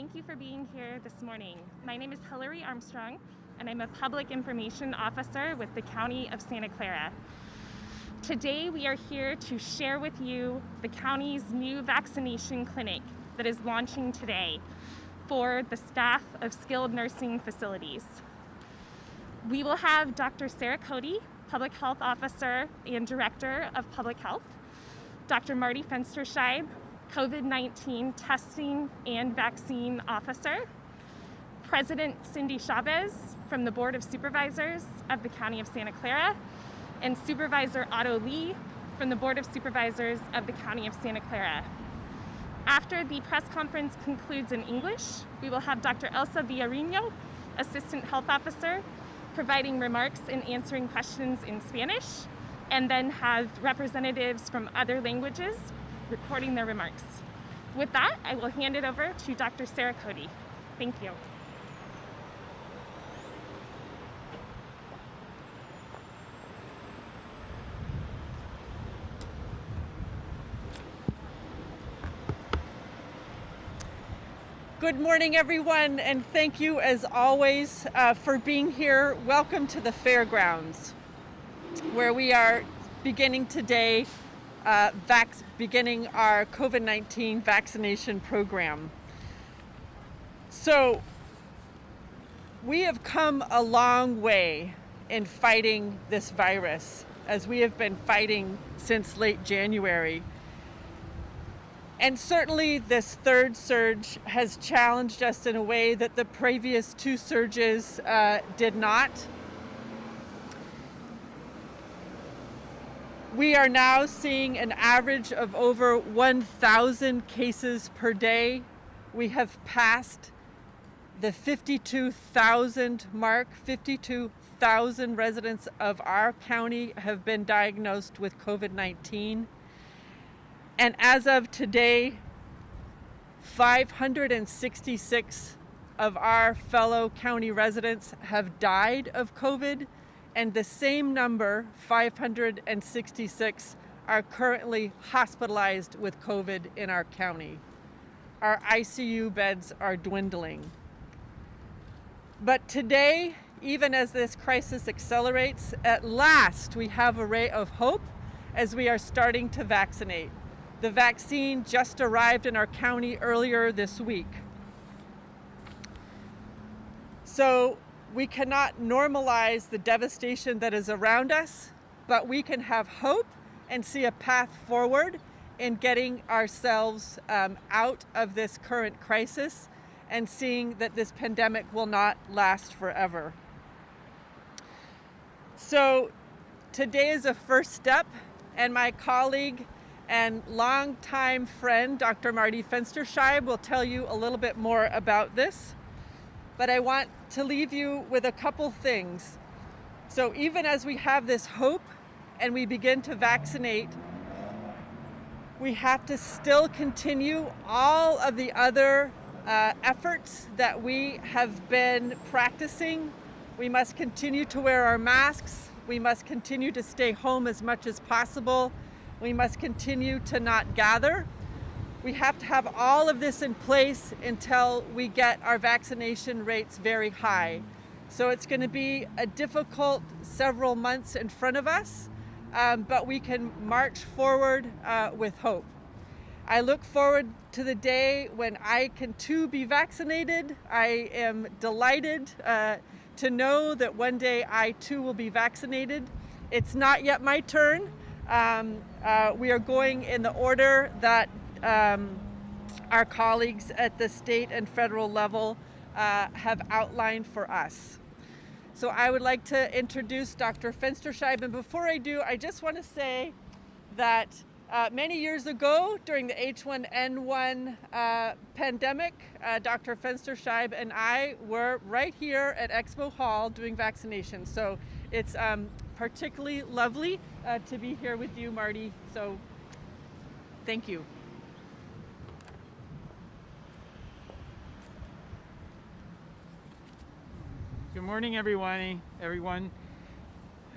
thank you for being here this morning. My name is Hillary Armstrong, and I'm a Public Information Officer with the County of Santa Clara. Today, we are here to share with you the county's new vaccination clinic that is launching today for the staff of skilled nursing facilities. We will have Dr. Sara Cody, Public Health Officer and Director of Public Health, Dr. Marty Fenstersheib, COVID-19 Testing and Vaccine Officer, President Cindy Chavez from the Board of Supervisors of the County of Santa Clara, and Supervisor Otto Lee from the Board of Supervisors of the County of Santa Clara. After the press conference concludes in English, we will have Dr. Elsa Villarino, Assistant Health Officer, providing remarks and answering questions in Spanish, and then have representatives from other languages recording their remarks. With that, I will hand it over to Dr. Sara Cody. Thank you. Good morning, everyone, and thank you as always for being here. Welcome to the fairgrounds, where we are beginning today beginning our COVID-19 vaccination program. So we have come a long way in fighting this virus, as we have been fighting since late January. And certainly this third surge has challenged us in a way that the previous two surges did not. We are now seeing an average of over 1,000 cases per day. We have passed the 52,000 mark. 52,000 residents of our county have been diagnosed with COVID-19. And as of today, 566 of our fellow county residents have died of COVID. And the same number, 566, are currently hospitalized with COVID in our county. Our ICU beds are dwindling. But today, even as this crisis accelerates, at last we have a ray of hope as we are starting to vaccinate. The vaccine just arrived in our county earlier this week. So we cannot normalize the devastation that is around us, but we can have hope and see a path forward in getting ourselves out of this current crisis and seeing that this pandemic will not last forever. So today is a first step, and my colleague and longtime friend, Dr. Marty Fenstersheib, will tell you a little bit more about this. But I want to leave you with a couple things. So even as we have this hope and we begin to vaccinate, we have to still continue all of the other efforts that we have been practicing. We must continue to wear our masks. We must continue to stay home as much as possible. We must continue to not gather. We have to have all of this in place until we get our vaccination rates very high. So it's going to be a difficult several months in front of us, but we can march forward with hope. I look forward to the day when I can too be vaccinated. I am delighted to know that one day I too will be vaccinated. It's not yet my turn. We are going in the order that our colleagues at the state and federal level have outlined for us. So I would like to introduce Dr. Fenstersheib, and before I do, I just want to say that many years ago, during the H1N1 pandemic, Dr. Fenstersheib and I were right here at Expo Hall doing vaccinations. So it's particularly lovely to be here with you, Marty. So thank you. Good morning, everyone.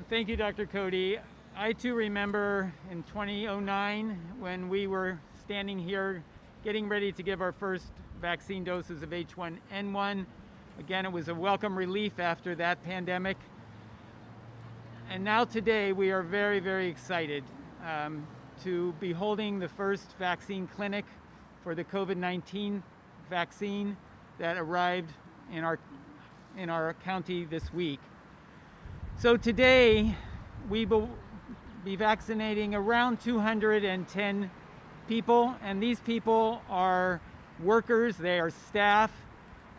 Thank you, Dr. Cody. I too remember in 2009 when we were standing here getting ready to give our first vaccine doses of H1N1. Again, it was a welcome relief after that pandemic. And now today we are very, very excited to be holding the first vaccine clinic for the COVID-19 vaccine that arrived in our county this week. So today we will be vaccinating around 210 people, and these people are workers, they are staff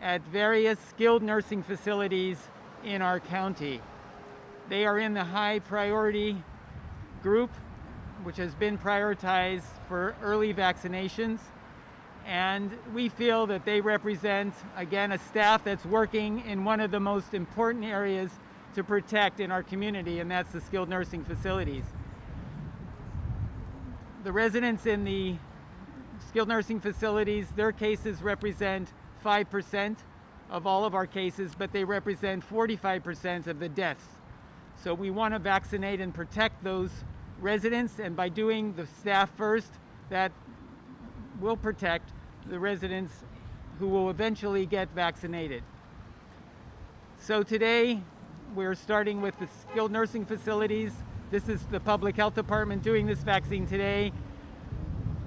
at various skilled nursing facilities in our county. They are in the high priority group, which has been prioritized for early vaccinations. And we feel that they represent, again, a staff that's working in one of the most important areas to protect in our community, and that's the skilled nursing facilities. The residents in the skilled nursing facilities, their cases represent 5% of all of our cases, but they represent 45% of the deaths. So we want to vaccinate and protect those residents, and by doing the staff first, that will protect the residents who will eventually get vaccinated. So today, we're starting with the skilled nursing facilities. This is the public health department doing this vaccine today.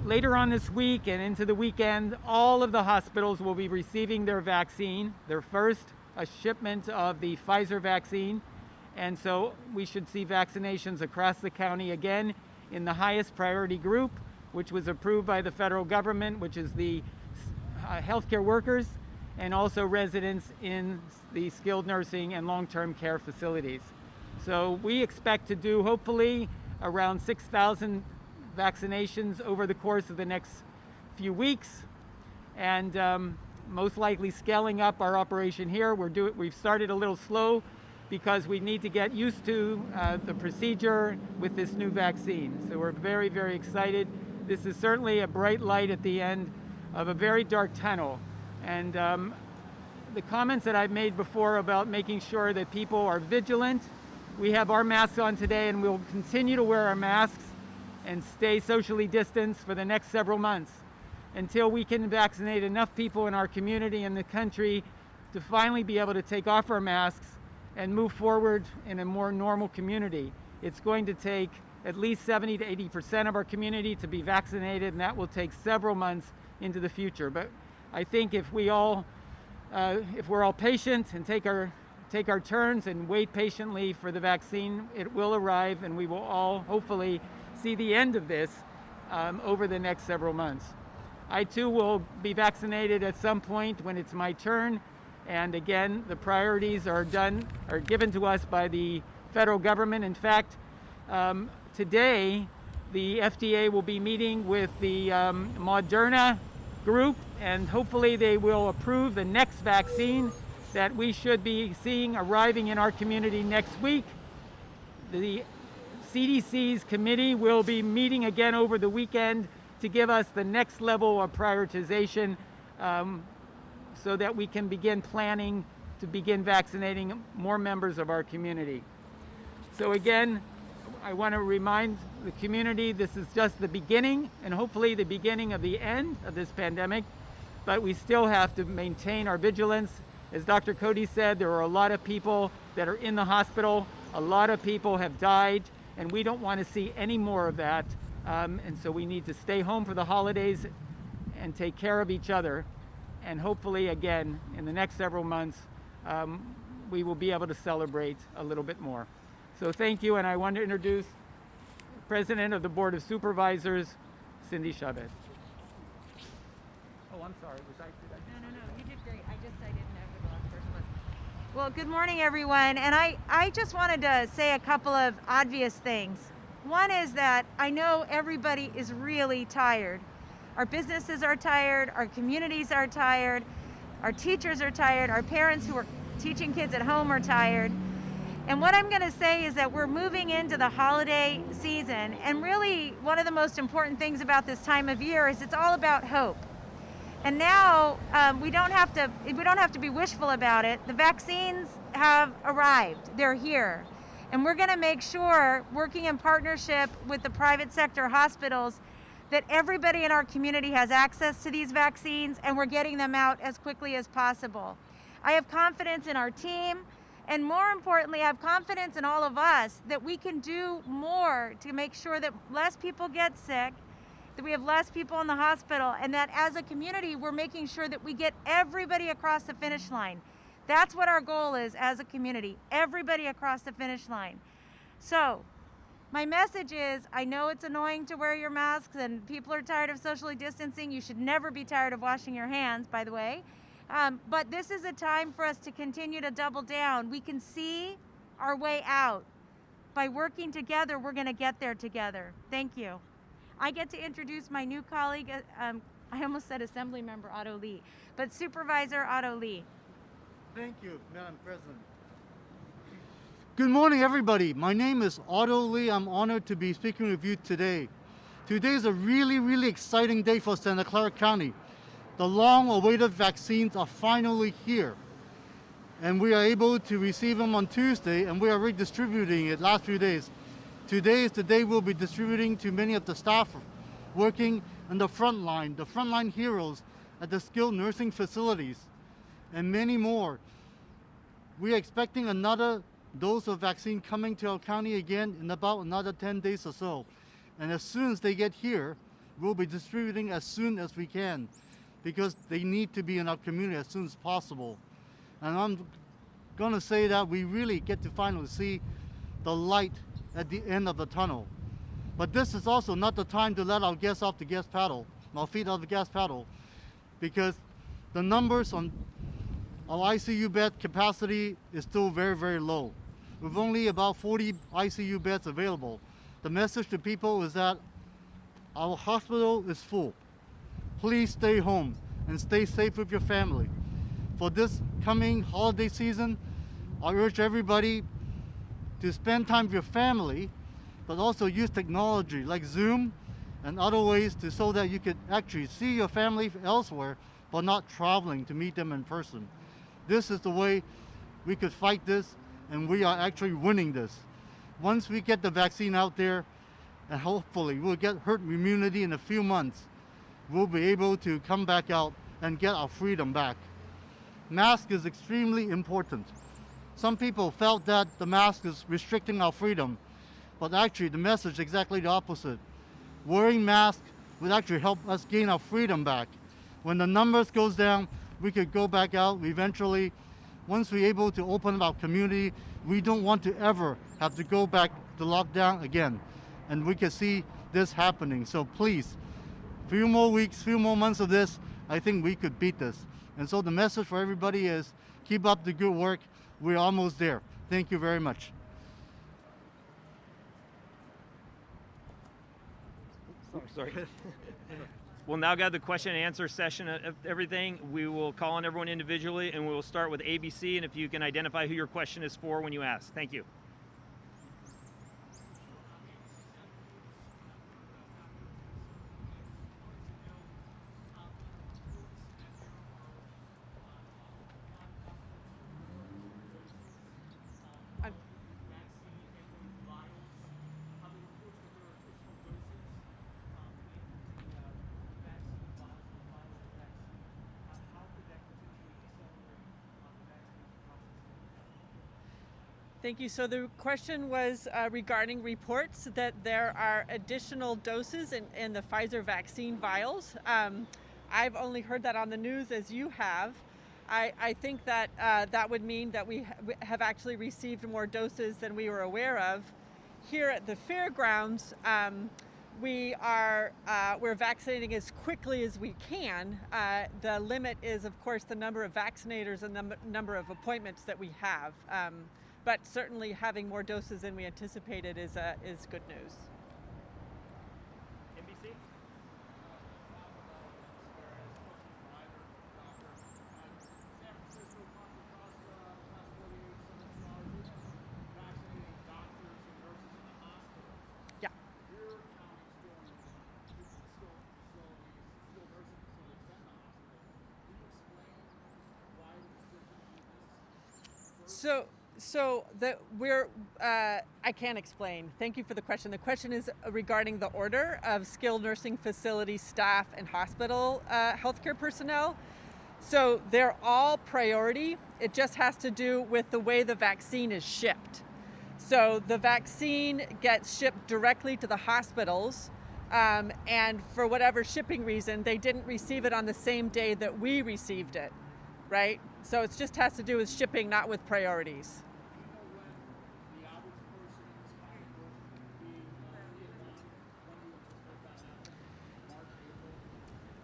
Later on this week and into the weekend, all of the hospitals will be receiving their vaccine, their first shipment of the Pfizer vaccine. And so we should see vaccinations across the county again in the highest priority group, which was approved by the federal government, which is the healthcare workers and also residents in the skilled nursing and long-term care facilities. So we expect to do hopefully around 6,000 vaccinations over the course of the next few weeks, and most likely scaling up our operation here. We've started a little slow because we need to get used to the procedure with this new vaccine. So we're very, very excited. This is certainly a bright light at the end of a very dark tunnel. And the comments that I've made before about making sure that people are vigilant, we have our masks on today, and we'll continue to wear our masks and stay socially distanced for the next several months until we can vaccinate enough people in our community and the country to finally be able to take off our masks and move forward in a more normal community. It's going to take at least 70 to 80% of our community to be vaccinated, and that will take several months into the future. But I think if we're all patient and take our turns and wait patiently for the vaccine, it will arrive, and we will all hopefully see the end of this over the next several months. I too will be vaccinated at some point when it's my turn, and again, the priorities are given to us by the federal government. In fact, today the FDA will be meeting with the Moderna group, and hopefully they will approve the next vaccine that we should be seeing arriving in our community next week. The CDC's committee will be meeting again over the weekend to give us the next level of prioritization so that we can begin planning to begin vaccinating more members of our community. So again, I want to remind the community this is just the beginning, and hopefully the beginning of the end of this pandemic, but we still have to maintain our vigilance. As Dr. Cody said, there are a lot of people that are in the hospital, a lot of people have died, and we don't want to see any more of that. And so we need to stay home for the holidays and take care of each other. And hopefully, again, in the next several months, we will be able to celebrate a little bit more. So thank you, and I want to introduce President of the Board of Supervisors, Cindy Chavez. Oh, I'm sorry. No, you did great. I didn't know who the last person was. Well, good morning, everyone. And I just wanted to say a couple of obvious things. One is that I know everybody is really tired. Our businesses are tired, our communities are tired, our teachers are tired, our parents who are teaching kids at home are tired. And what I'm going to say is that we're moving into the holiday season, and really one of the most important things about this time of year is it's all about hope. And now we don't have to be wishful about it. The vaccines have arrived. They're here. And we're going to make sure, working in partnership with the private sector hospitals, that everybody in our community has access to these vaccines and we're getting them out as quickly as possible. I have confidence in our team, and more importantly, I have confidence in all of us that we can do more to make sure that less people get sick, that we have less people in the hospital, and that as a community, we're making sure that we get everybody across the finish line. That's what our goal is as a community, everybody across the finish line. So, my message is, I know it's annoying to wear your masks and people are tired of socially distancing. You should never be tired of washing your hands, by the way. But this is a time for us to continue to double down. We can see our way out. By working together, we're going to get there together. Thank you. I get to introduce my new colleague, I almost said Assembly Member Otto Lee, but Supervisor Otto Lee. Thank you, Madam President. Good morning, everybody. My name is Otto Lee. I'm honored to be speaking with you today. Today is a really, really exciting day for Santa Clara County. The long-awaited vaccines are finally here, and we are able to receive them on Tuesday, and we are redistributing it last few days. Today is the day we'll be distributing to many of the staff working in the frontline heroes at the skilled nursing facilities, and many more. We are expecting another dose of vaccine coming to our county again in about another 10 days or so. And as soon as they get here, we'll be distributing as soon as we can, because they need to be in our community as soon as possible. And I'm gonna say that we really get to finally see the light at the end of the tunnel. But this is also not the time to let our guests off the gas pedal, our feet off the gas pedal, because the numbers on our ICU bed capacity is still very, very low. With only about 40 ICU beds available. The message to people is that our hospital is full. Please stay home and stay safe with your family. For this coming holiday season, I urge everybody to spend time with your family, but also use technology like Zoom and other ways so that you could actually see your family elsewhere, but not traveling to meet them in person. This is the way we could fight this, and we are actually winning this. Once we get the vaccine out there, and hopefully we'll get herd immunity in a few months, we'll be able to come back out and get our freedom back. Mask is extremely important. Some people felt that the mask is restricting our freedom, but actually the message is exactly the opposite. Wearing masks would actually help us gain our freedom back. When the numbers goes down, we could go back out eventually. Once we're able to open up our community, we don't want to ever have to go back to lockdown again. And we can see this happening. So please, few more weeks, few more months of this, I think we could beat this. And so the message for everybody is, keep up the good work. We're almost there. Thank you very much. Sorry. We'll now get the question and answer session of everything. We will call on everyone individually, and we will start with ABC, and if you can identify who your question is for when you ask. Thank you. Thank you. So the question was regarding reports that there are additional doses in the Pfizer vaccine vials. I've only heard that on the news as you have. I think that that would mean that we have actually received more doses than we were aware of. Here at the fairgrounds, we're vaccinating as quickly as we can. The limit is, of course, the number of vaccinators and the number of appointments that we have. But certainly having more doses than we anticipated is good news. NBC? Yeah. So So I can't explain. Thank you for the question. The question is regarding the order of skilled nursing facility staff and hospital healthcare personnel. So they're all priority. It just has to do with the way the vaccine is shipped. So the vaccine gets shipped directly to the hospitals, and for whatever shipping reason, they didn't receive it on the same day that we received it, right? So it just has to do with shipping, not with priorities.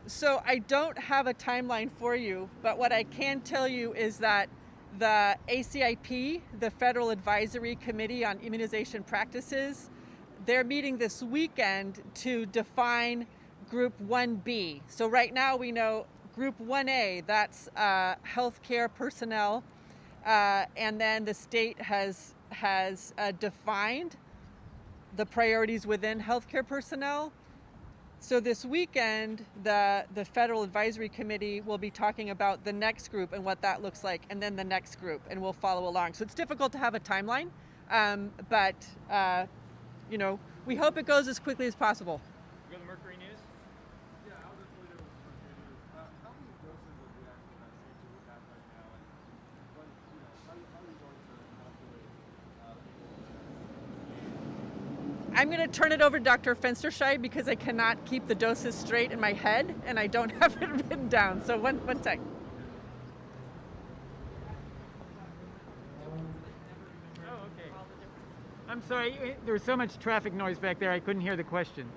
So I don't have a timeline for you, but what I can tell you is that the ACIP, the Federal Advisory Committee on Immunization Practices, they're meeting this weekend to define Group 1B. So right now we know Group 1A, that's healthcare personnel, and then the state has defined the priorities within healthcare personnel. So this weekend, the Federal Advisory Committee will be talking about the next group and what that looks like, and then the next group, and we'll follow along. So it's difficult to have a timeline, but you know, we hope it goes as quickly as possible. Go to the Mercury News. Yeah, I'll just lead over to Mercury News. How many doses of the actual vaccine do we have right now, and what, how are you going to calculate I'm going to turn it over to Dr. Fenstersheib because I cannot keep the doses straight in my head and I don't have it written down. So one sec. Oh, okay. I'm sorry, there was so much traffic noise back there, I couldn't hear the question.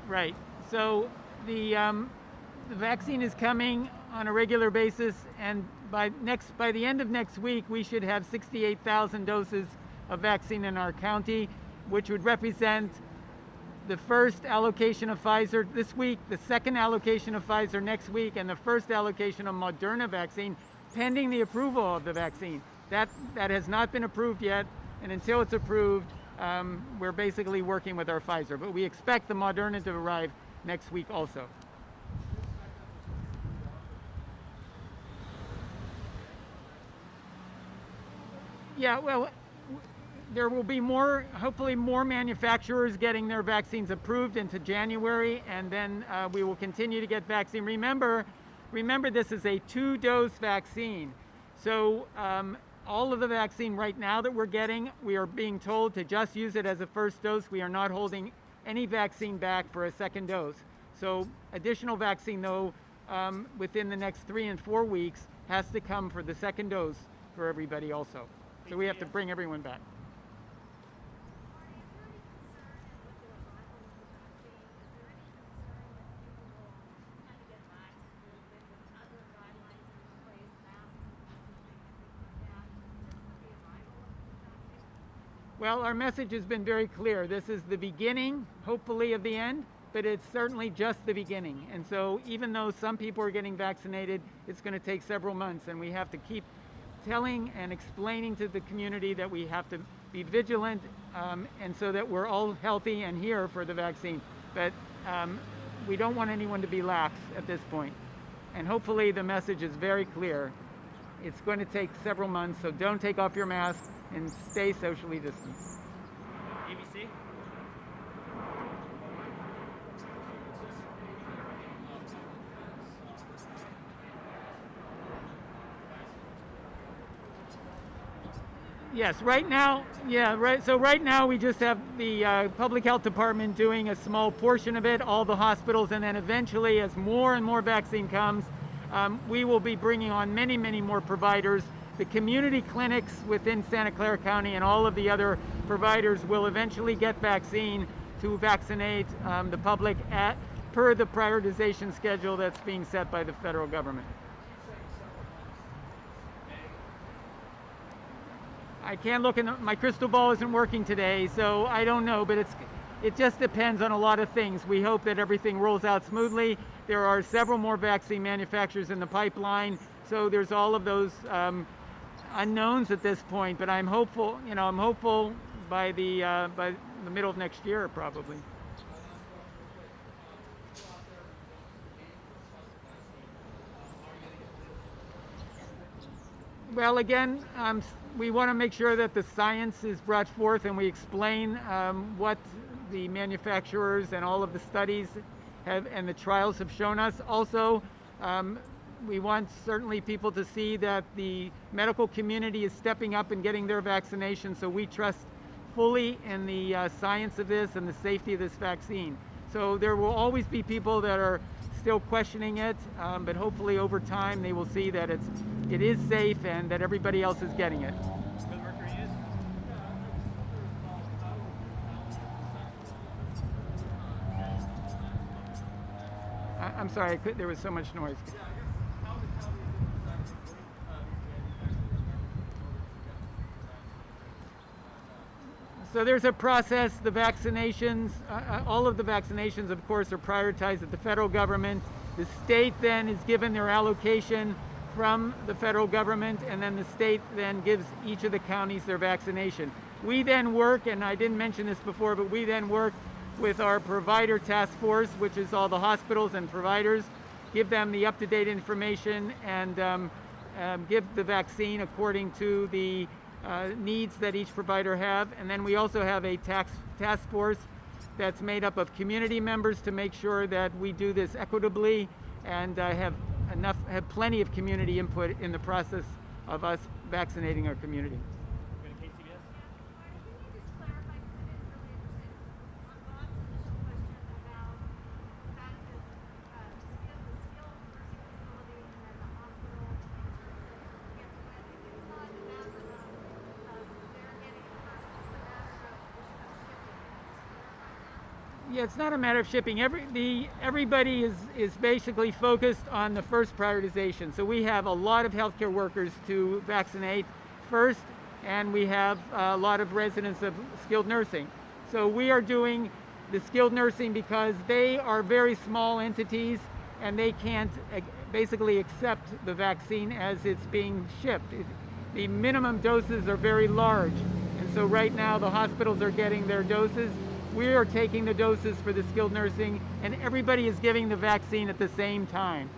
Right. So the vaccine is coming on a regular basis, and by the end of next week, we should have 68,000 doses of vaccine in our county, which would represent the first allocation of Pfizer this week, the second allocation of Pfizer next week, and the first allocation of Moderna vaccine, pending the approval of the vaccine. That has not been approved yet, and until it's approved, we're basically working with our Pfizer. But we expect the Moderna to arrive next week also. Yeah, well, there will be more, hopefully more manufacturers getting their vaccines approved into January, and then we will continue to get vaccine. Remember, this is a 2-dose vaccine. So all of the vaccine right now that we're getting, we are being told to just use it as a first dose. We are not holding any vaccine back for a second dose. So additional vaccine, though, within the next 3 and 4 weeks has to come for the second dose for everybody also. So we have to bring everyone back. Well, our message has been very clear. This is the beginning, hopefully, of the end, but it's certainly just the beginning. And so even though some people are getting vaccinated, it's going to take several months, and we have to keep telling and explaining to the community that we have to be vigilant, and so that we're all healthy and here for the vaccine. But we don't want anyone to be lax at this point. And hopefully the message is very clear. It's going to take several months, so don't take off your mask and stay socially distanced. ABC. Yes, right now, yeah, right. So right now we just have the public health department doing a small portion of it, all the hospitals, and then eventually, as more and more vaccine comes, we will be bringing on many, many more providers. The community clinics within Santa Clara County and all of the other providers will eventually get vaccine to vaccinate the public per the prioritization schedule that's being set by the federal government. I can't look in my crystal ball isn't working today, so I don't know, but it just depends on a lot of things. We hope that everything rolls out smoothly. There are several more vaccine manufacturers in the pipeline, so there's all of those unknowns at this point, but I'm hopeful, I'm hopeful by the middle of next year, probably. Well, again, we want to make sure that the science is brought forth and we explain what the manufacturers and all of the studies have and the trials have shown us. Also, we want certainly people to see that the medical community is stepping up and getting their vaccination, so we trust fully in the science of this and the safety of this vaccine. So there will always be people that are still questioning it, but hopefully over time they will see that it is safe and that everybody else is getting it. I'm sorry, there was so much noise. So there's a process. The vaccinations, all of the vaccinations, of course, are prioritized at the federal government. The state then is given their allocation from the federal government, and then the state then gives each of the counties their vaccination. We then work, and I didn't mention this before, but we then work with our provider task force, which is all the hospitals and providers, give them the up-to-date information and give the vaccine according to the needs that each provider have. And then we also have a task force that's made up of community members to make sure that we do this equitably and have plenty of community input in the process of us vaccinating our community. Yeah, it's not a matter of shipping. Everybody is basically focused on the first prioritization. So we have a lot of healthcare workers to vaccinate first, and we have a lot of residents of skilled nursing. So we are doing the skilled nursing because they are very small entities and they can't basically accept the vaccine as it's being shipped. The minimum doses are very large, and so right now the hospitals are getting their doses. We are taking the doses for the skilled nursing, and everybody is giving the vaccine at the same time.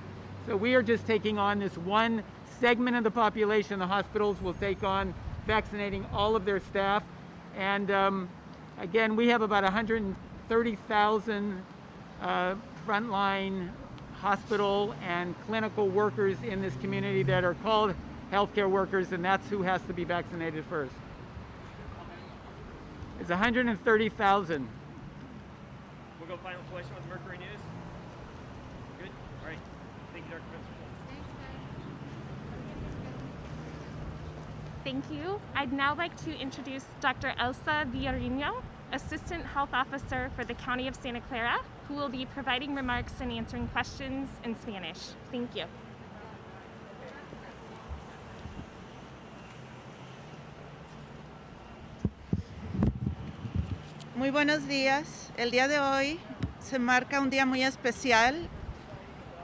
So we are just taking on this one segment of the population. The hospitals will take on vaccinating all of their staff. And again, we have about 130,000 frontline hospital and clinical workers in this community that are called healthcare workers, and that's who has to be vaccinated first. It's 130,000. We'll go final question with Mercury News. Good? All right. Thank you, Dr. Fenstersheib. Thank you. I'd now like to introduce Dr. Elsa Villarino, Assistant Health Officer for the County of Santa Clara, who will be providing remarks and answering questions in Spanish. Thank you. Muy buenos días. El día de hoy se marca un día muy especial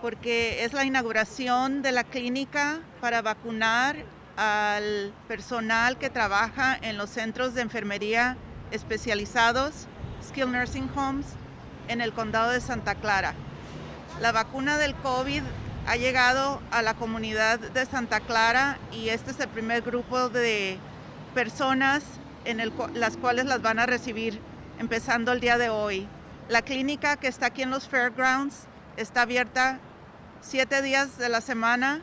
porque es la inauguración de la clínica para vacunar al personal que trabaja en los centros de enfermería especializados, Skilled Nursing Homes, en el condado de Santa Clara. La vacuna del COVID ha llegado a la comunidad de Santa Clara y este es el primer grupo de personas las cuales las van a recibir empezando el día de hoy. La clínica que está aquí en los Fairgrounds está abierta 7 días de la semana.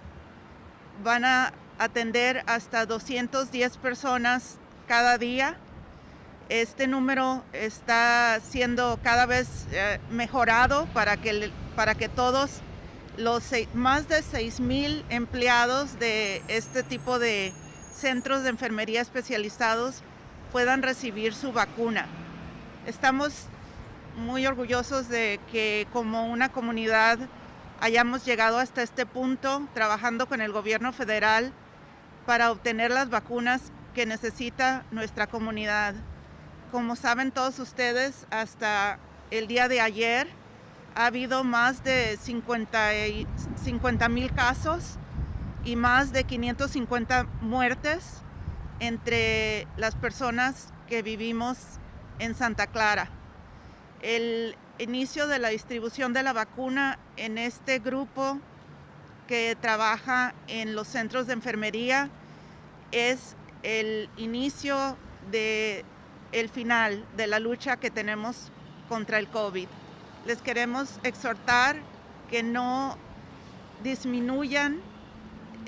Van a atender hasta 210 personas cada día. Este número está siendo cada vez mejorado para que todos los más de 6,000 empleados de este tipo de centros de enfermería especializados puedan recibir su vacuna. Estamos muy orgullosos de que como una comunidad hayamos llegado hasta este punto trabajando con el gobierno federal para obtener las vacunas que necesita nuestra comunidad. Como saben todos ustedes, hasta el día de ayer ha habido más de 50,000 casos y más de 550 muertes entre las personas que vivimos en Santa Clara. El inicio de la distribución de la vacuna en este grupo que trabaja en los centros de enfermería es el inicio de el final de la lucha que tenemos contra el COVID. Les queremos exhortar que no disminuyan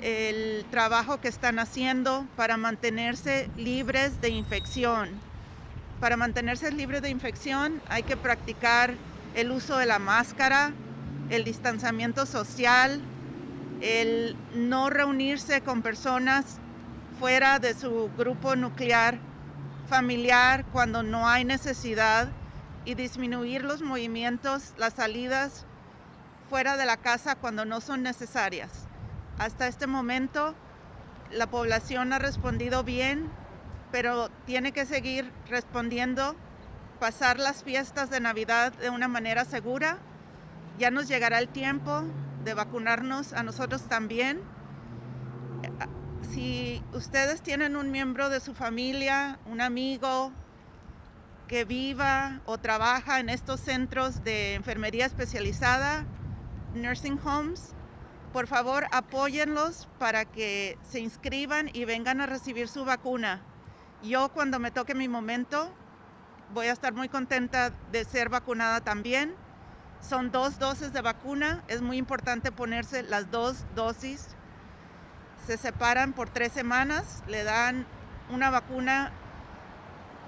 el trabajo que están haciendo para mantenerse libres de infección. Para mantenerse libres de infección hay que practicar el uso de la máscara, el distanciamiento social, el no reunirse con personas fuera de su grupo nuclear familiar cuando no hay necesidad y disminuir los movimientos, las salidas fuera de la casa cuando no son necesarias. Hasta este momento la población ha respondido bien, pero tiene que seguir respondiendo, pasar las fiestas de Navidad de una manera segura. Ya nos llegará el tiempo de vacunarnos a nosotros también. Si ustedes tienen un miembro de su familia, un amigo que viva o trabaja en estos centros de enfermería especializada, nursing homes, por favor apóyenlos para que se inscriban y vengan a recibir su vacuna. Yo, cuando me toque mi momento, voy a estar muy contenta de ser vacunada también. Son 2 dosis de vacuna, es muy importante ponerse las 2 dosis. Se separan por 3 semanas, le dan una vacuna,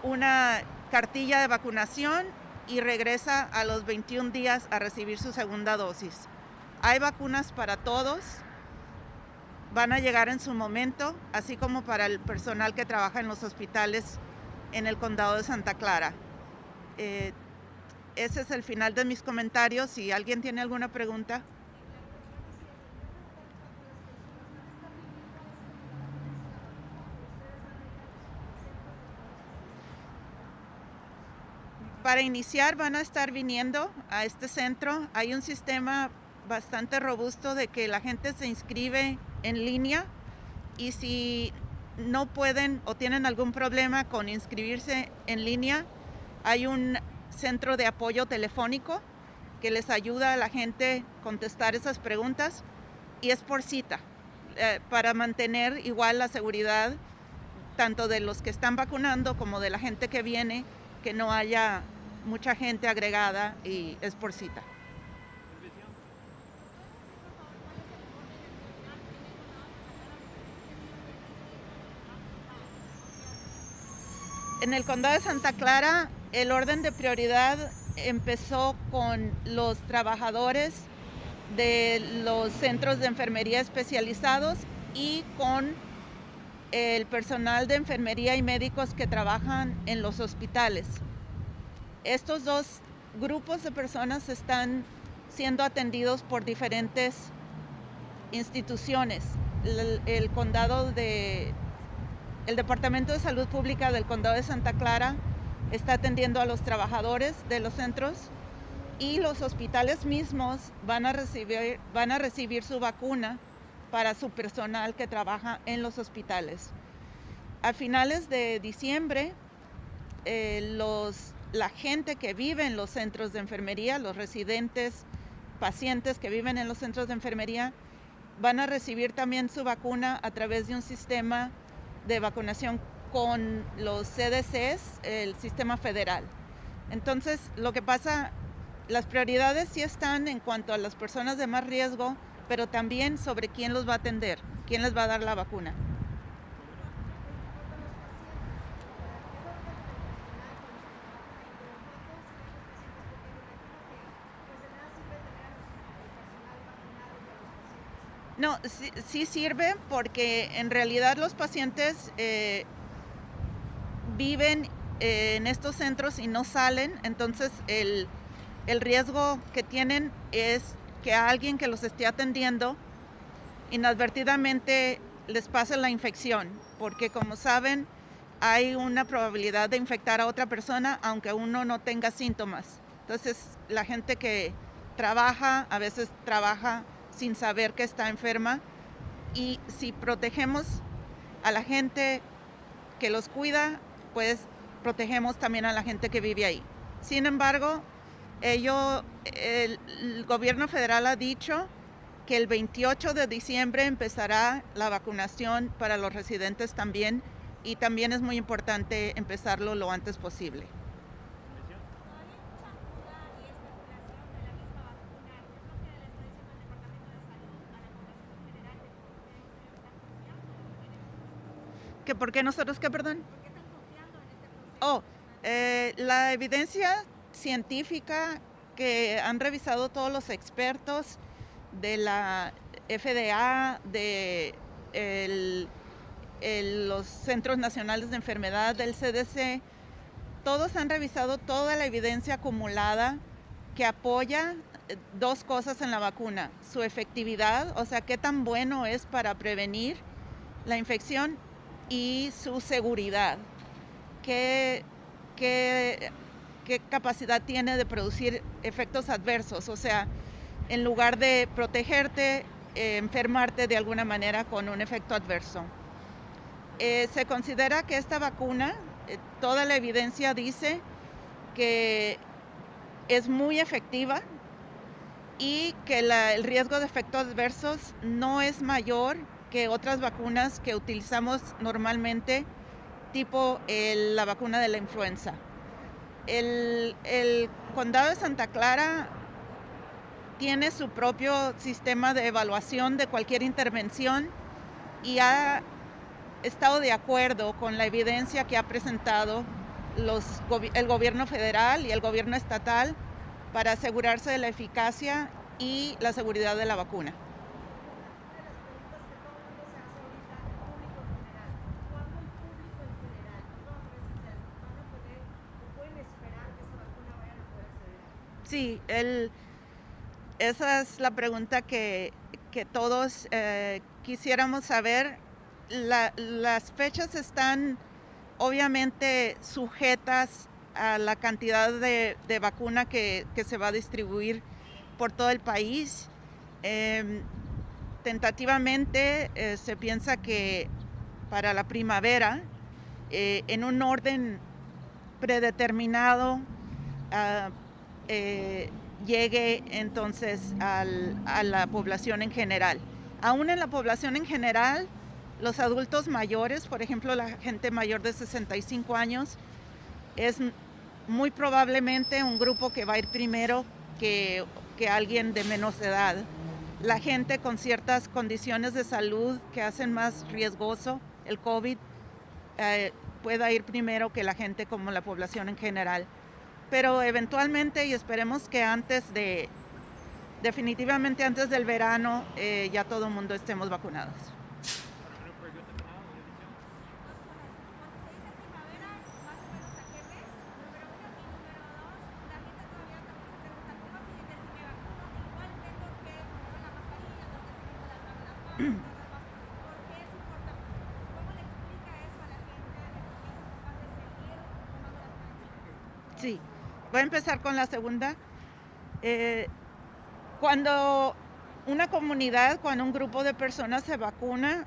una cartilla de vacunación y regresa a los 21 días a recibir su segunda dosis. Hay vacunas para todos, van a llegar en su momento, así como para el personal que trabaja en los hospitales en el condado de Santa Clara. Ese es el final de mis comentarios. Si alguien tiene alguna pregunta. Para iniciar van a estar viniendo a este centro. Hay un sistema bastante robusto de que la gente se inscribe en línea y si no pueden o tienen algún problema con inscribirse en línea, hay un centro de apoyo telefónico que les ayuda a la gente a contestar esas preguntas y es por cita para mantener igual la seguridad tanto de los que están vacunando como de la gente que viene, que no haya mucha gente agregada y es por cita. En el condado de Santa Clara, el orden de prioridad empezó con los trabajadores de los centros de enfermería especializados y con el personal de enfermería y médicos que trabajan en los hospitales. Estos 2 grupos de personas están siendo atendidos por diferentes instituciones. El Departamento de Salud Pública del Condado de Santa Clara está atendiendo a los trabajadores de los centros y los hospitales mismos van a recibir su vacuna para su personal que trabaja en los hospitales. A finales de diciembre, la gente que vive en los centros de enfermería, los residentes, pacientes que viven en los centros de enfermería, van a recibir también su vacuna a través de un sistema de vacunación con los CDCs, el sistema federal. Entonces, lo que pasa, las prioridades sí están en cuanto a las personas de más riesgo, pero también sobre quién los va a atender, quién les va a dar la vacuna. No, sí sirve porque en realidad los pacientes viven en estos centros y no salen, entonces el riesgo que tienen es que a alguien que los esté atendiendo inadvertidamente les pase la infección, porque como saben hay una probabilidad de infectar a otra persona aunque uno no tenga síntomas. Entonces la gente que trabaja, a veces trabaja sin saber que está enferma y si protegemos a la gente que los cuida, pues protegemos también a la gente que vive ahí. Sin embargo, el gobierno federal ha dicho que el 28 de diciembre empezará la vacunación para los residentes también, y también es muy importante empezarlo lo antes posible. ¿Que por qué nosotros qué, perdón? La evidencia científica que han revisado todos los expertos de la FDA, de los Centros Nacionales de Enfermedad, del CDC, todos han revisado toda la evidencia acumulada que apoya dos cosas en la vacuna: su efectividad, o sea, qué tan bueno es para prevenir la infección, y su seguridad, qué capacidad tiene de producir efectos adversos, o sea, en lugar de protegerte, enfermarte de alguna manera con un efecto adverso. Se considera que esta vacuna, toda la evidencia dice que es muy efectiva y que el riesgo de efectos adversos no es mayor que otras vacunas que utilizamos normalmente, tipo la vacuna de la influenza. El condado de Santa Clara tiene su propio sistema de evaluación de cualquier intervención y ha estado de acuerdo con la evidencia que ha presentado el gobierno federal y el gobierno estatal para asegurarse de la eficacia y la seguridad de la vacuna. Sí, esa es la pregunta que todos quisiéramos saber. Las fechas están obviamente sujetas a la cantidad de vacuna que se va a distribuir por todo el país. Tentativamente se piensa que para la primavera, en un orden predeterminado, llegue entonces a la población en general. Aún en la población en general, los adultos mayores, por ejemplo, la gente mayor de 65 años, es muy probablemente un grupo que va a ir primero que alguien de menos edad. La gente con ciertas condiciones de salud que hacen más riesgoso el COVID pueda ir primero que la gente como la población en general. Pero eventualmente, y esperemos que definitivamente antes del verano, ya todo el mundo estemos vacunados. Sí, voy a empezar con la segunda. Cuando una comunidad, cuando un grupo de personas se vacuna,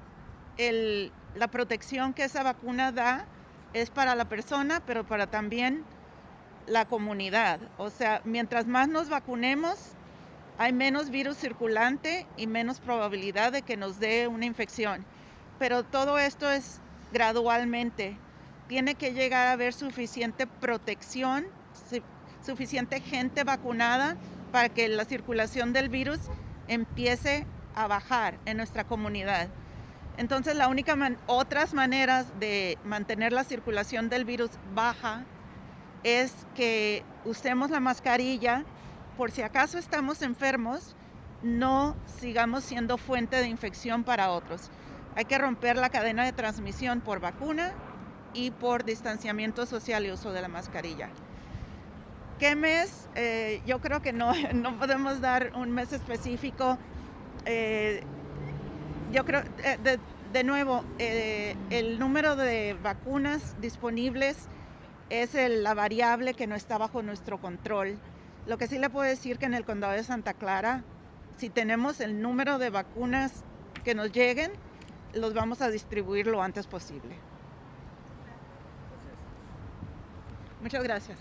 la protección que esa vacuna da es para la persona, pero para también la comunidad. O sea, mientras más nos vacunemos, hay menos virus circulante y menos probabilidad de que nos dé una infección. Pero todo esto es gradualmente. Tiene que llegar a haber suficiente protección, suficiente gente vacunada para que la circulación del virus empiece a bajar en nuestra comunidad. Entonces, otras maneras de mantener la circulación del virus baja es que usemos la mascarilla. Por si acaso estamos enfermos, no sigamos siendo fuente de infección para otros. Hay que romper la cadena de transmisión por vacuna y por distanciamiento social y uso de la mascarilla. ¿Qué mes? Yo creo que no podemos dar un mes específico. Yo creo, de nuevo, el número de vacunas disponibles es la variable que no está bajo nuestro control. Lo que sí le puedo decir que en el condado de Santa Clara, si tenemos el número de vacunas que nos lleguen, los vamos a distribuir lo antes posible. Muchas gracias.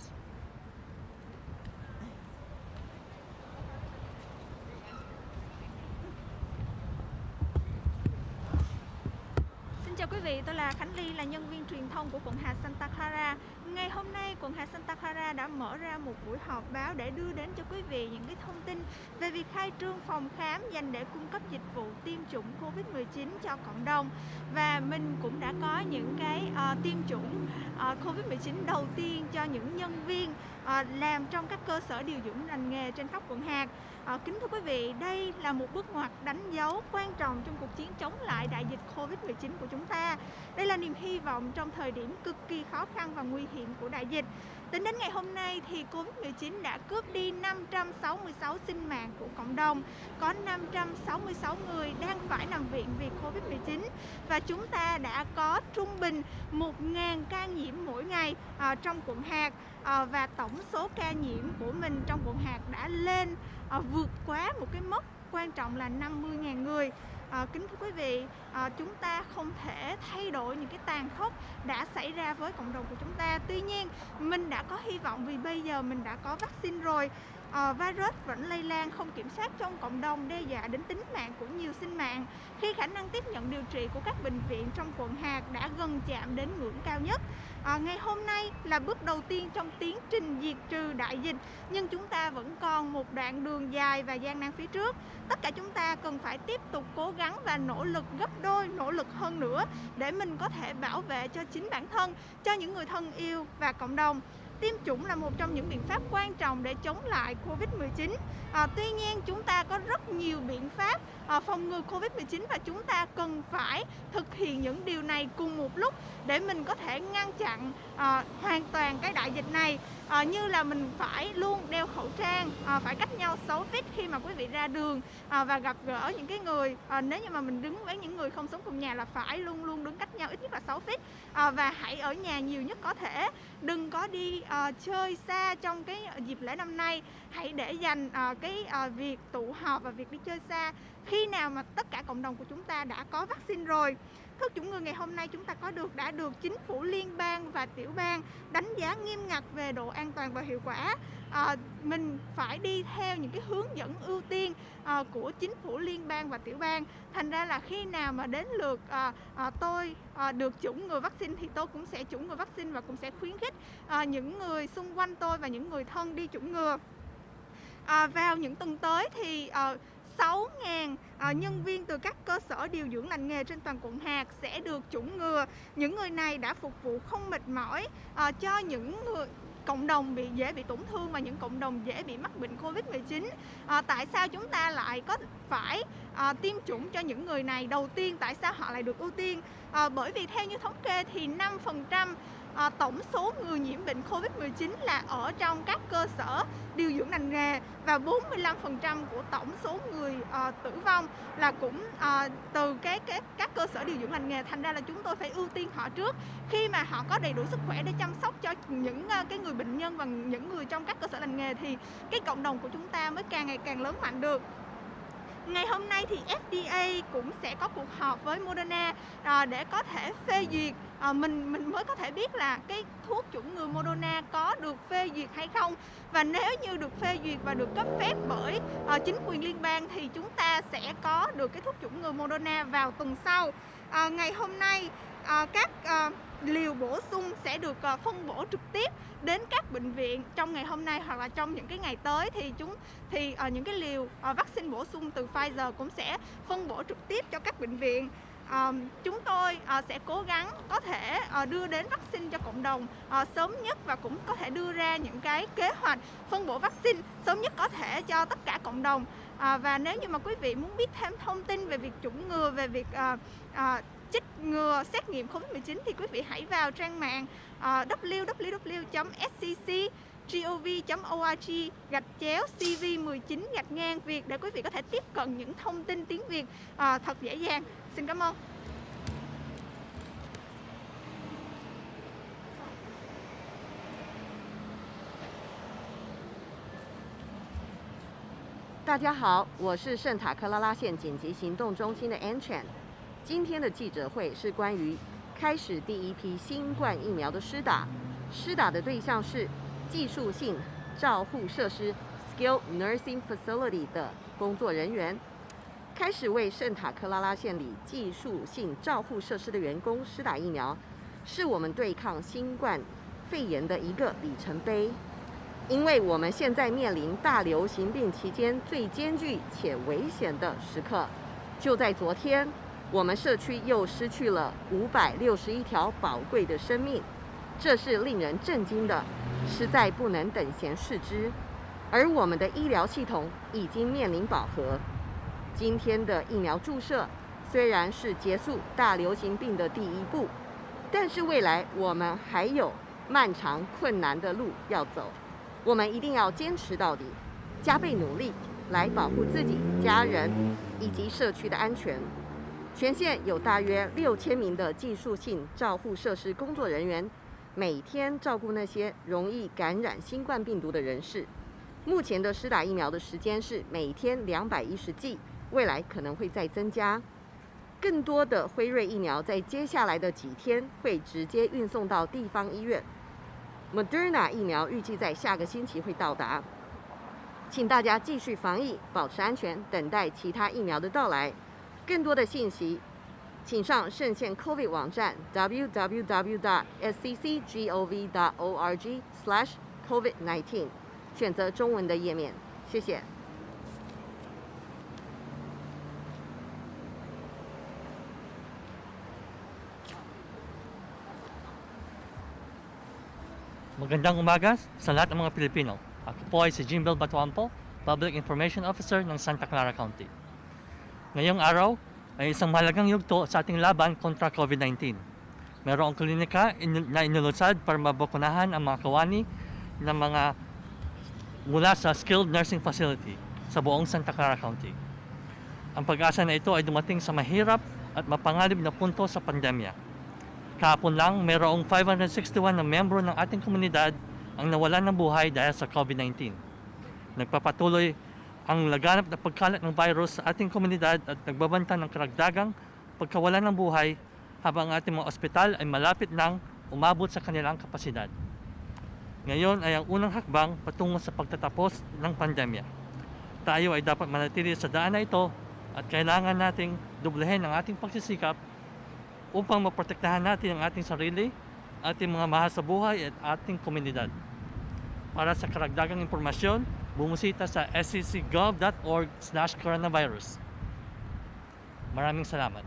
chào quý vị, tôi là Khánh Ly, là nhân viên truyền thông của quận hạt Santa Clara. Ngày hôm nay, quận hạt Santa Clara đã mở ra một buổi họp báo để đưa đến cho quý vị những cái thông tin về việc khai trương phòng khám dành để cung cấp dịch vụ tiêm chủng COVID-19 cho cộng đồng. Và mình cũng đã có những cái tiêm chủng COVID-19 đầu tiên cho những nhân viên làm trong các cơ sở điều dưỡng lành nghề trên khắp quận hạt. Kính thưa quý vị, đây là một bước ngoặt đánh dấu quan trọng trong cuộc chiến chống lại đại dịch COVID-19 của chúng ta. Đây là niềm hy vọng trong thời điểm cực kỳ khó khăn và nguy hiểm của đại dịch. Tính đến ngày hôm nay thì COVID-19 đã cướp đi 566 sinh mạng của cộng đồng, có 566 người đang phải nằm viện vì COVID-19 và chúng ta đã có trung bình 1.000 ca nhiễm mỗi ngày trong quận hạt và tổng số ca nhiễm của mình trong quận hạt đã lên vượt quá một cái mốc quan trọng là 50.000 người. Kính thưa quý vị, chúng ta không thể thay đổi những cái tàn khốc đã xảy ra với cộng đồng của chúng ta. Tuy nhiên, mình đã có hy vọng vì bây giờ mình đã có vaccine rồi. Virus vẫn lây lan không kiểm soát trong cộng đồng, đe dọa đến tính mạng của nhiều sinh mạng. Khi khả năng tiếp nhận điều trị của các bệnh viện trong quận hạt đã gần chạm đến ngưỡng cao nhất. Ngày hôm nay là bước đầu tiên trong tiến trình diệt trừ đại dịch, nhưng chúng ta vẫn còn một đoạn đường dài và gian nan phía trước. Tất cả chúng ta cần phải tiếp tục cố gắng và nỗ lực gấp đôi, nỗ lực hơn nữa để mình có thể bảo vệ cho chính bản thân, cho những người thân yêu và cộng đồng. Tiêm chủng là một trong những biện pháp quan trọng để chống lại COVID-19. Tuy nhiên, chúng ta có rất nhiều biện pháp phòng ngừa COVID-19 và chúng ta cần phải thực hiện những điều này cùng một lúc để mình có thể ngăn chặn hoàn toàn cái đại dịch này. Như là mình phải luôn đeo khẩu trang, phải cách nhau 6 feet khi mà quý vị ra đường và gặp gỡ những cái người, nếu như mà mình đứng với những người không sống cùng nhà là phải luôn luôn đứng cách nhau ít nhất là 6 feet và hãy ở nhà nhiều nhất có thể. Đừng có đi chơi xa trong cái dịp lễ năm nay. Hãy để dành cái việc tụ họp và việc đi chơi xa khi nào mà tất cả cộng đồng của chúng ta đã có vaccine rồi. Thuốc chủng ngừa ngày hôm nay chúng ta đã được chính phủ liên bang và tiểu bang đánh giá nghiêm ngặt về độ an toàn và hiệu quả. Mình phải đi theo những cái hướng dẫn ưu tiên của chính phủ liên bang và tiểu bang. Thành ra là khi nào mà đến lượt tôi được chủng ngừa vaccine thì tôi cũng sẽ chủng ngừa vaccine và cũng sẽ khuyến khích những người xung quanh tôi và những người thân đi chủng ngừa. Vào những tuần tới thì 6.000 nhân viên từ các cơ sở điều dưỡng lành nghề trên toàn quận hạt sẽ được chủng ngừa. Những người này đã phục vụ không mệt mỏi cho những người cộng đồng dễ bị tổn thương và những cộng đồng dễ bị mắc bệnh Covid-19. Tại sao chúng ta lại có phải tiêm chủng cho những người này đầu tiên? Tại sao họ lại được ưu tiên? Bởi vì theo như thống kê thì 5% tổng số người nhiễm bệnh Covid-19 là ở trong các cơ sở điều dưỡng lành nghề và 45% của tổng số người tử vong là cũng từ các cơ sở điều dưỡng lành nghề. Thành ra là chúng tôi phải ưu tiên họ trước khi mà họ có đầy đủ sức khỏe để chăm sóc cho những cái người bệnh nhân và những người trong các cơ sở lành nghề thì cái cộng đồng của chúng ta mới càng ngày càng lớn mạnh được. Ngày hôm nay thì FDA cũng sẽ có cuộc họp với Moderna để có thể phê duyệt, mình mới có thể biết là cái thuốc chủng ngừa Moderna có được phê duyệt hay không. Và nếu như được phê duyệt và được cấp phép bởi chính quyền liên bang thì chúng ta sẽ có được cái thuốc chủng ngừa Moderna vào tuần sau. Ngày hôm nay các liều bổ sung sẽ được phân bổ trực tiếp đến các bệnh viện trong ngày hôm nay hoặc là trong những cái ngày tới thì những cái liều vaccine bổ sung từ Pfizer cũng sẽ phân bổ trực tiếp cho các bệnh viện. Chúng tôi sẽ cố gắng có thể đưa đến vaccine cho cộng đồng sớm nhất và cũng có thể đưa ra những cái kế hoạch phân bổ vaccine sớm nhất có thể cho tất cả cộng đồng. Và nếu như mà quý vị muốn biết thêm thông tin về việc chủng ngừa, về việc chích ngừa xét nghiệm Covid-19 thì quý vị hãy vào trang mạng www.scc.gov.org/CV19-Việt để quý vị có thể tiếp cận những thông tin tiếng Việt thật dễ dàng. Xin cảm ơn. 大家好，我是圣塔克拉拉县紧急行动中心的 Antran。今天的记者会是关于开始第一批新冠疫苗的施打，施打的对象是技术性照护设施 （Skilled Nursing Facility） 的工作人员。开始为圣塔克拉拉县里技术性照护设施的员工施打疫苗，是我们对抗新冠肺炎的一个里程碑。因为我们现在面临大流行病期间最艰巨且危险的时刻。就在昨天，我们社区又失去了561条宝贵的生命，这是令人震惊的，实在不能等闲视之。而我们的医疗系统已经面临饱和。今天的疫苗注射虽然是结束大流行病的第一步，但是未来我们还有漫长困难的路要走。我们一定要坚持到底，加倍努力来保护自己、家人以及社区的安全。全县有大约6000名的技术性照护设施工作人员，每天照顾那些容易感染新冠病毒的人士。目前的施打疫苗的时间是每天210剂，未来可能会再增加。更多的辉瑞疫苗在接下来的几天会直接运送到地方医院。Moderna 疫苗预计在下个星期会到达。请大家继续防疫，保持安全，等待其他疫苗的到来。更多的信息，请上圣县 COVID 网站 www.sccgov.org/COVID-19， 选择中文的页面。谢谢。Magandang umaga sa lahat ng mga Pilipino. Ako po ay si Jimbel Batuampo, Public Information Officer ng Santa Clara County. Ngayong araw ay isang mahalagang yugto sa ating laban kontra COVID-19. Mayroong klinika na inilunsad para mabakunahan ang mga kawani ng mga mula sa Skilled Nursing Facility sa buong Santa Clara County. Ang pag-asa na ito ay dumating sa mahirap at mapanganib na punto sa pandemya. Kahapon lang, mayroong 561 na membro ng ating komunidad ang nawalan ng buhay dahil sa COVID-19. Nagpapatuloy ang laganap na pagkalat ng virus sa ating komunidad at nagbabanta ng karagdagang pagkawalan ng buhay habang ang ating mga ospital ay malapit nang umabot sa kanilang kapasidad. Ngayon ay ang unang hakbang patungo sa pagtatapos ng pandemya. Tayo ay dapat manatili sa daan na ito at kailangan nating dublehin ang ating pagsisikap upang maprotektahan natin ang ating sarili, ating mga mahal sa buhay at ating komunidad. Para sa karagdagang impormasyon, bumusita sa sccgov.org/coronavirus. Maraming salamat.